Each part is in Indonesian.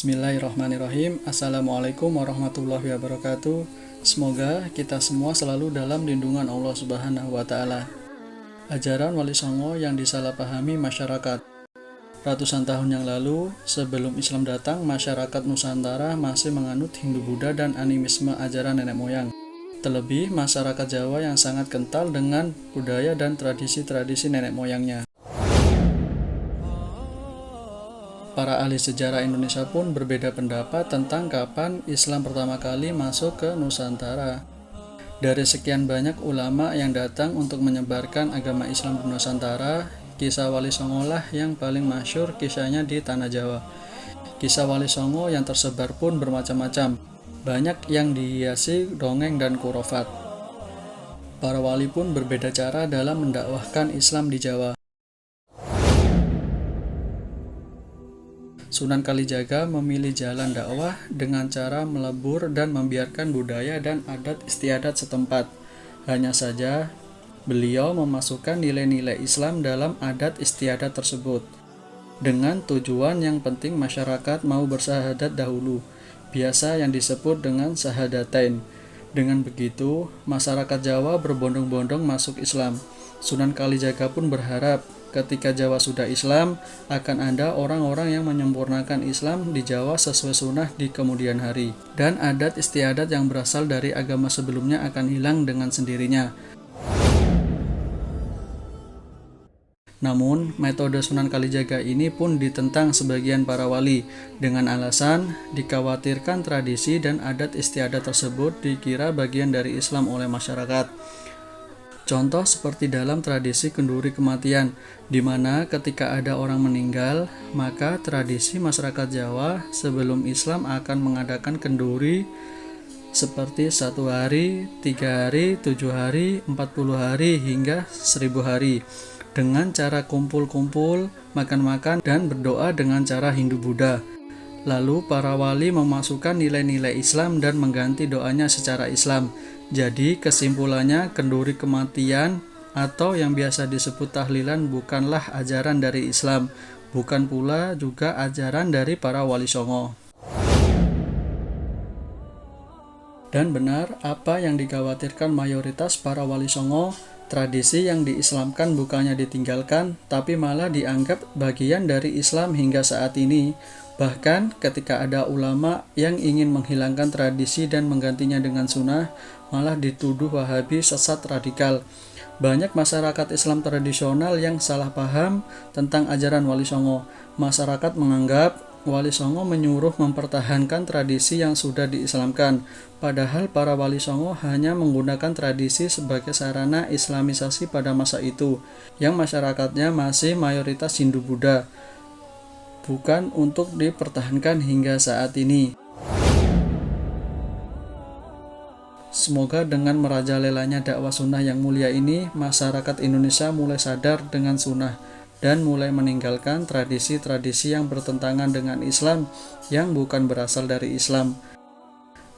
Bismillahirrahmanirrahim. Assalamualaikum warahmatullahi wabarakatuh. Semoga kita semua selalu dalam lindungan Allah Subhanahu wa Ta'ala. Ajaran Wali Songo yang disalahpahami masyarakat. Ratusan tahun yang lalu, sebelum Islam datang, masyarakat Nusantara masih menganut Hindu-Buddha dan animisme ajaran nenek moyang. Terlebih, masyarakat Jawa yang sangat kental dengan budaya dan tradisi-tradisi nenek moyangnya. Para ahli sejarah Indonesia pun berbeda pendapat tentang kapan Islam pertama kali masuk ke Nusantara. Dari sekian banyak ulama yang datang untuk menyebarkan agama Islam di Nusantara, kisah Wali Songo lah yang paling masyhur kisahnya di Tanah Jawa. Kisah Wali Songo yang tersebar pun bermacam-macam, banyak yang dihiasi dongeng dan khurafat. Para wali pun berbeda cara dalam mendakwahkan Islam di Jawa. Sunan Kalijaga memilih jalan dakwah dengan cara melebur dan membiarkan budaya dan adat istiadat setempat. Hanya saja, beliau memasukkan nilai-nilai Islam dalam adat istiadat tersebut, dengan tujuan yang penting masyarakat mau bersahadat dahulu, biasa yang disebut dengan sahadatain. Dengan begitu, masyarakat Jawa berbondong-bondong masuk Islam. Sunan Kalijaga pun berharap ketika Jawa sudah Islam, akan ada orang-orang yang menyempurnakan Islam di Jawa sesuai sunnah di kemudian hari. Dan adat istiadat yang berasal dari agama sebelumnya akan hilang dengan sendirinya. Namun, metode Sunan Kalijaga ini pun ditentang sebagian para wali, dengan alasan dikhawatirkan tradisi dan adat istiadat tersebut dikira bagian dari Islam oleh masyarakat. Contoh seperti dalam tradisi kenduri kematian, di mana ketika ada orang meninggal, maka tradisi masyarakat Jawa sebelum Islam akan mengadakan kenduri seperti 1 hari, 3 hari, 7 hari, 40 hari, hingga 1000 hari, dengan cara kumpul-kumpul, makan-makan, dan berdoa dengan cara Hindu-Buddha. Lalu para wali memasukkan nilai-nilai Islam dan mengganti doanya secara Islam. Jadi kesimpulannya, kenduri kematian atau yang biasa disebut tahlilan bukanlah ajaran dari Islam, bukan pula juga ajaran dari para Wali Songo. Dan benar apa yang dikhawatirkan mayoritas para Wali Songo, tradisi yang diislamkan bukannya ditinggalkan, tapi malah dianggap bagian dari Islam hingga saat ini. Bahkan ketika ada ulama yang ingin menghilangkan tradisi dan menggantinya dengan sunnah, malah dituduh Wahabi sesat radikal. Banyak masyarakat Islam tradisional yang salah paham tentang ajaran Wali Songo. Masyarakat menganggap Wali Songo menyuruh mempertahankan tradisi yang sudah diislamkan, padahal para Wali Songo hanya menggunakan tradisi sebagai sarana islamisasi pada masa itu, yang masyarakatnya masih mayoritas Hindu-Buddha, bukan untuk dipertahankan hingga saat ini. Semoga dengan merajalelanya dakwah sunnah yang mulia ini, masyarakat Indonesia mulai sadar dengan sunnah dan mulai meninggalkan tradisi-tradisi yang bertentangan dengan Islam yang bukan berasal dari Islam.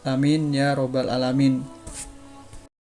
Amin ya robbal alamin.